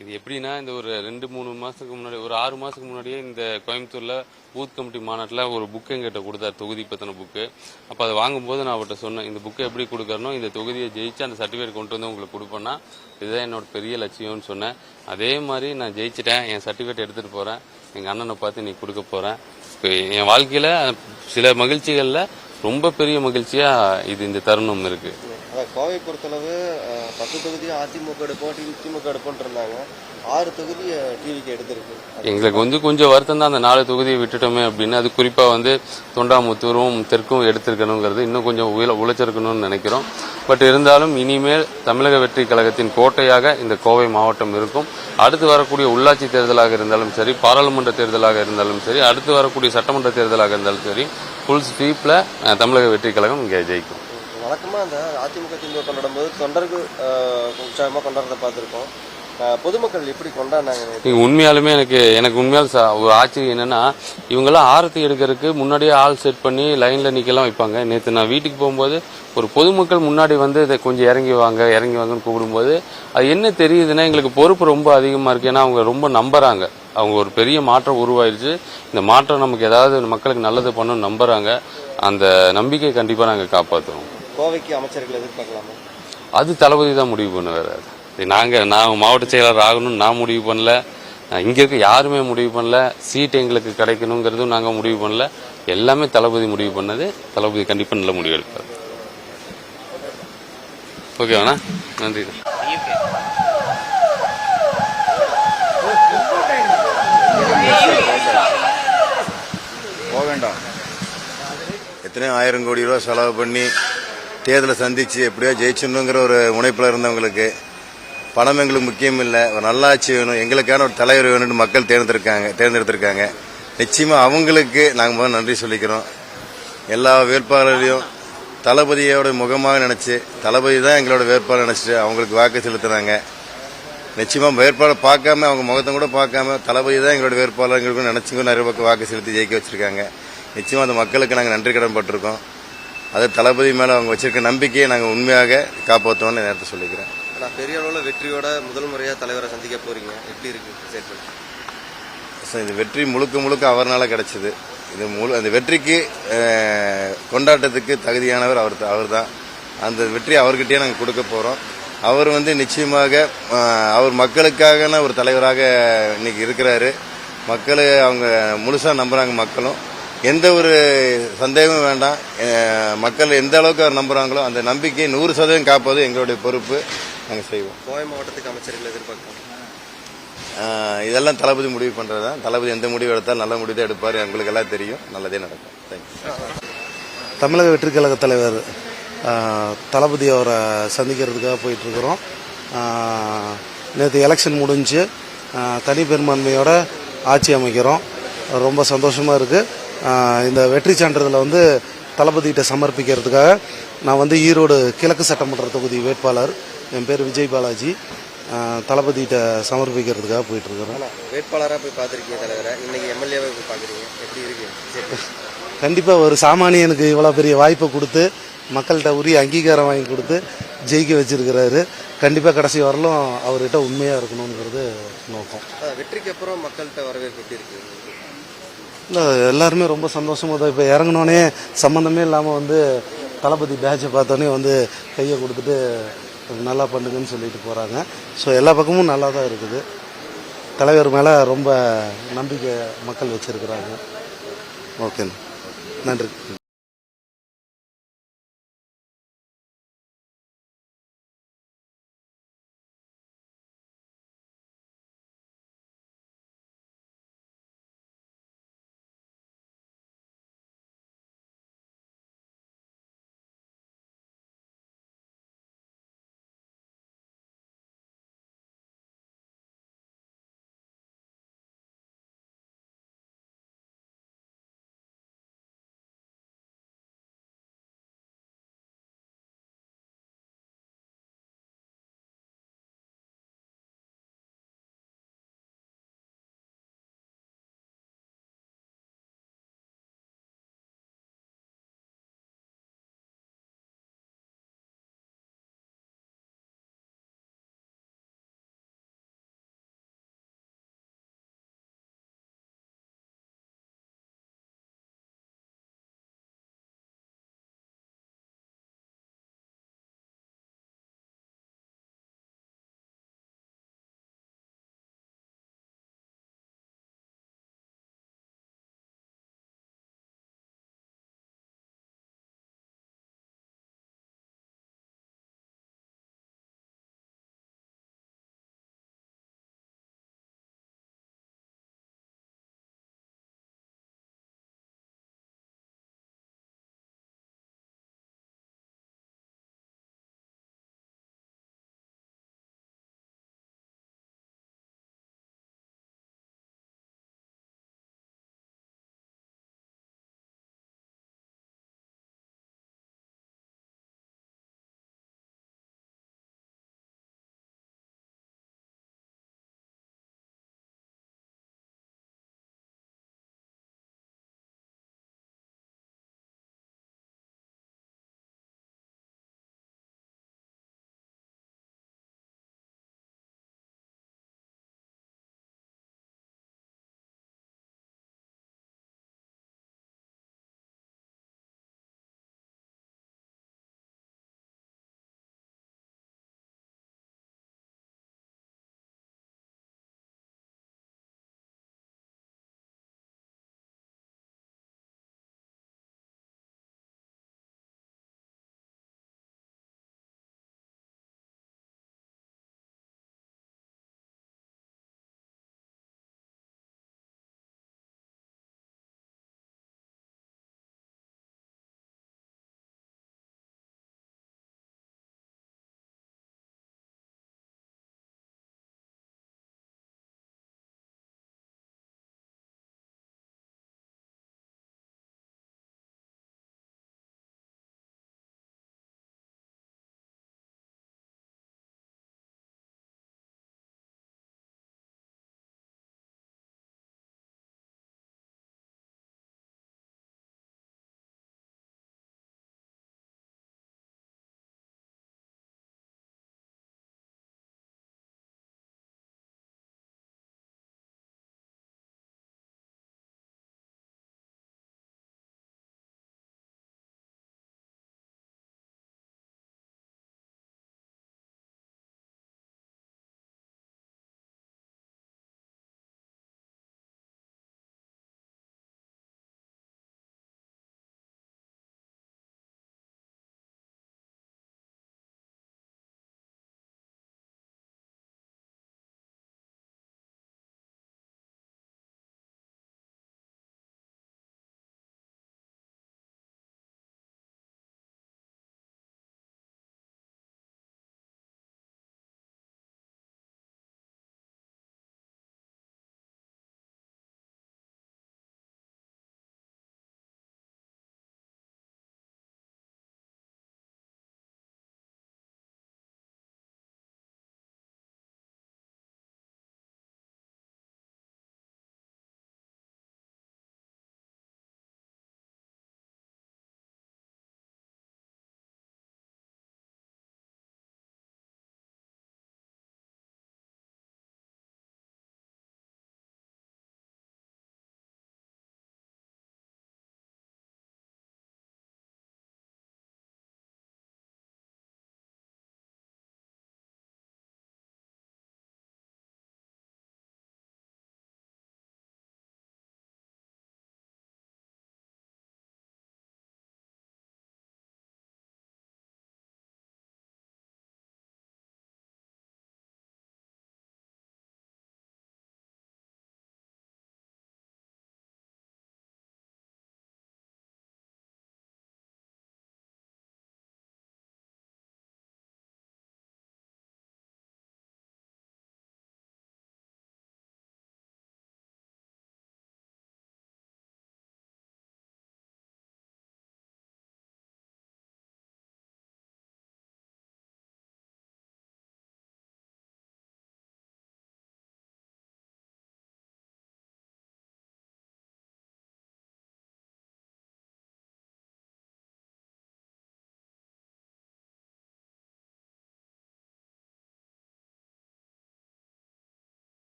இது எப்படின்னா இந்த ஒரு 2-3 மாசத்துக்கு முன்னாடி ஒரு 6 மாசத்துக்கு முன்னாடியே இந்த கோயம்புத்தூர்ல பூத் கமிட்டி மாநாட்டில் ஒரு புக்கு எங்கிட்ட கொடுத்தார், தொகுதி பத்தின புக்கு. அப்போ அதை வாங்கும்போது நான் அவர்கிட்ட சொன்னேன், இந்த புக்கை எப்படி கொடுக்கறனோ இந்த தொகுதியை ஜெயிச்சு அந்த சர்டிஃபிகேட் கொண்டு வந்து உங்களுக்கு கொடுப்பேன்னா இதுதான் என்னோட பெரிய லட்சியம்னு சொன்னேன். அதே மாதிரி நான் ஜெயிச்சிட்டேன், என் சர்டிஃபிகேட் எடுத்துட்டு போறேன், எங்க அண்ணனை பார்த்து நீ கொடுக்க போறேன். இப்போ என் வாழ்க்கையில சில மகிழ்ச்சிகள்ல ரொம்ப பெரிய மகிழ்ச்சியா இது இந்த தருணம் இருக்கு. கோவை பொறுத்தளவு 10 தொகுதியும் அதிமுக எடுப்போம், திமுக எடுப்போம் இருந்தாங்க. 6 தொகுதி டிவிக்கு எடுத்திருக்கு. எங்களுக்கு கொஞ்சம் வருத்தம் தான் அந்த 4 தொகுதியை விட்டுட்டோமே அப்படின்னு. அது குறிப்பா தொண்டாமுத்தூரும் தெற்கும் எடுத்திருக்கணுங்கிறது இன்னும் கொஞ்சம் உழைச்சிருக்கணும்னு நினைக்கிறோம். பட் இருந்தாலும் இனிமேல் தமிழக வெற்றி கழகத்தின் கோட்டையாக இந்த கோவை மாவட்டம் இருக்கும். அடுத்து வரக்கூடிய உள்ளாட்சி தேர்தலாக இருந்தாலும் சரி, பாராளுமன்ற தேர்தலாக இருந்தாலும் சரி, அடுத்து வரக்கூடிய சட்டமன்ற தேர்தலாக இருந்தாலும் சரி, ஃபுல் ஸ்வீப்ல தமிழக வெற்றி கழகம் இங்கே ஜெயிக்கும். வழக்கமா அந்த அதிமுக திமுக கொண்டாடும் போது தொண்டர்கள் உற்சாகமா கொண்டாடுறத பார்த்திருக்கோம். பொதுமக்கள் எப்படி கொண்டாடினாங்க? உண்மையாலுமே எனக்கு உண்மையால ஒரு ஆச்சரியம் என்னன்னா, இவங்கெல்லாம் ஆரத்தி எடுக்கிறதுக்கு முன்னாடியே ஆள் செட் பண்ணி லைன்ல நிக்கலாம் வைப்பாங்க. நேற்று நான் வீட்டுக்கு போகும்போது ஒரு பொதுமக்கள் முன்னாடி இதை கொஞ்சம் இறங்கி வாங்கன்னு கூப்பிடும்போது அது என்ன தெரியுதுன்னா, எங்களுக்கு பொறுப்பு ரொம்ப அதிகமா இருக்கு. ஏன்னா அவங்க ரொம்ப நம்புறாங்க, அவங்க ஒரு பெரிய மாற்றம் உருவாயிருச்சு, இந்த மாற்றம் நமக்கு ஏதாவது மக்களுக்கு நல்லது பண்ணணும்னு நம்புறாங்க. அந்த நம்பிக்கையை கண்டிப்பா நாங்க காப்பாற்றுவோம். கோவைக்கு அமைச்சர்கள் எதிர்பார்க்கலாமா? அது தளபதி தான் முடிவு பண்ணுவாரு. நான் மாவட்ட செயலாளர் ஆகணும்னு நான் முடிவு பண்ணல, இங்க இருக்க யாருமே முடிவு பண்ணல. சீட் எங்களுக்கு கிடைக்கணுங்கிறதும் நாங்க முடிவு பண்ணல. எல்லாமே தளபதி முடிவு பண்ணது. தளபதி கண்டிப்பா நல்ல முடிவு எடுப்பார். ஓகேவாண்ணா, நன்றி. போக வேண்டாம். எத்தனையோ 1000 கோடி ரூபா செலவு பண்ணி தேர்தலை சந்திச்சு எப்படியோ ஜெயிச்சிடணுங்கிற ஒரு முனைப்பில் இருந்தவங்களுக்கு பணம் எங்களுக்கு முக்கியம் இல்லை, ஒரு நல்லாட்சி வேணும், எங்களுக்கான ஒரு தலைவர் வேணும்னு மக்கள் தேர்ந்தெடுத்திருக்காங்க. நிச்சயமா அவங்களுக்கு நாங்கள் முதல்ல நன்றி சொல்லிக்கிறோம். எல்லா வேட்பாளரையும் தளபதியோட முகமாக நினைச்சு, தளபதி தான் எங்களோட வேட்பாளர் நினைச்சிட்டு அவங்களுக்கு வாக்கு செலுத்துறாங்க. நிச்சயமா வேட்பாளர் பார்க்காம, அவங்க முகத்தை கூட பார்க்காம தளபதி தான் எங்களோட வேட்பாளர் எங்களுக்கு நினைச்சுங்க நிறைய பக்கம் வாக்கு செலுத்தி ஜெயிக்க வச்சிருக்காங்க. நிச்சயமா அந்த மக்களுக்கு நாங்கள் நன்றி கடன் பட்டிருக்கோம். அது தளபதி மேல அவங்க வச்சிருக்க நம்பிக்கையை நாங்கள் உண்மையாக காப்பாற்றுவோம்னு நேரத்தை சொல்லிக்கிறேன். பெரிய அளவில் வெற்றியோட முதல் முறையாக தலைவரை சந்திக்க போறீங்க, எப்படி இருக்கு? இது வெற்றி முழுக்க அவர்னால கிடைச்சது. அந்த வெற்றிக்கு கொண்டாட்டத்துக்கு தகுதியானவர் அவர் தான். அந்த வெற்றி அவர்கிட்டயே நாங்கள் கொடுக்க போறோம். அவர் நிச்சயமாக அவர் மக்களுக்கான ஒரு தலைவராக இன்னைக்கு இருக்கிறாரு. மக்கள் அவங்க முழுசா நம்புறாங்க. மக்களும் எந்த ஒரு சந்தேகமும் வேண்டாம். மக்கள் எந்த அளவுக்கு அவர் நம்புறாங்களோ அந்த நம்பிக்கை 100% காப்பது எங்களுடைய பொறுப்பு. நாங்கள் செய்வோம். கோவை மாவட்டத்துக்கு அமைச்சர்கள் எதிர்பார்க்கிறோம். இதெல்லாம் தளபதி முடிவு பண்றதுதான். தளபதி எந்த முடிவு எடுத்தாலும் நல்ல முடிவு தான் எடுப்பாரு. எங்களுக்கு எல்லாம் தெரியும், நல்லதே நடக்கும். தேங்க்யூ. தமிழக வெற்றி கழக தலைவர் தளபதி அவரை சந்திக்கிறதுக்காக போயிட்டு இருக்கிறோம். நேற்று எலெக்ஷன் முடிஞ்சு தனி பெரும்பான்மையோட ஆட்சி அமைக்கிறோம். ரொம்ப சந்தோஷமா இருக்கு. இந்த வெற்றி சான்றிதழை தளபதிகிட்ட சமர்ப்பிக்கிறதுக்காக நான் ஈரோடு கிழக்கு சட்டமன்ற தொகுதி வேட்பாளர், என் பேர் விஜய் பாலாஜி, தளபதிகிட்ட சமர்ப்பிக்கிறதுக்காக போயிட்டு இருக்கிறோம். வேட்பாளராக போய் பார்த்துருக்கீங்க தலைவரை, இன்னைக்கு எம்எல்ஏவை போய் பார்க்குறீங்க, எப்படி இருக்கு? கண்டிப்பா ஒரு சாமானியனுக்கு இவ்வளவு பெரிய வாய்ப்பை கொடுத்து மக்கள்கிட்ட உரிய அங்கீகாரம் வாங்கி கொடுத்து ஜெயிக்க வச்சிருக்கிறாரு. கண்டிப்பா கடைசி வரலும் அவர்கிட்ட உண்மையா இருக்கணும்ங்கிறது நோக்கம். வெற்றிக்கு அப்புறம் மக்கள்கிட்ட வரவேற்பு எப்படி இருக்கு? இல்லை, எல்லாருமே ரொம்ப சந்தோஷமா தான். இப்போ இறங்கினோடனே சம்மந்தமே இல்லாமல் தளபதி பேட்சை பார்த்தோன்னே கையை கொடுத்துட்டு நல்லா பண்ணுங்கன்னு சொல்லிட்டு போகிறாங்க. ஸோ எல்லா பக்கமும் நல்லா தான் இருக்குது. தலைவர் மேலே ரொம்ப நம்பிக்கை மக்கள் வச்சுருக்கிறாங்க. ஓகே, நன்றி.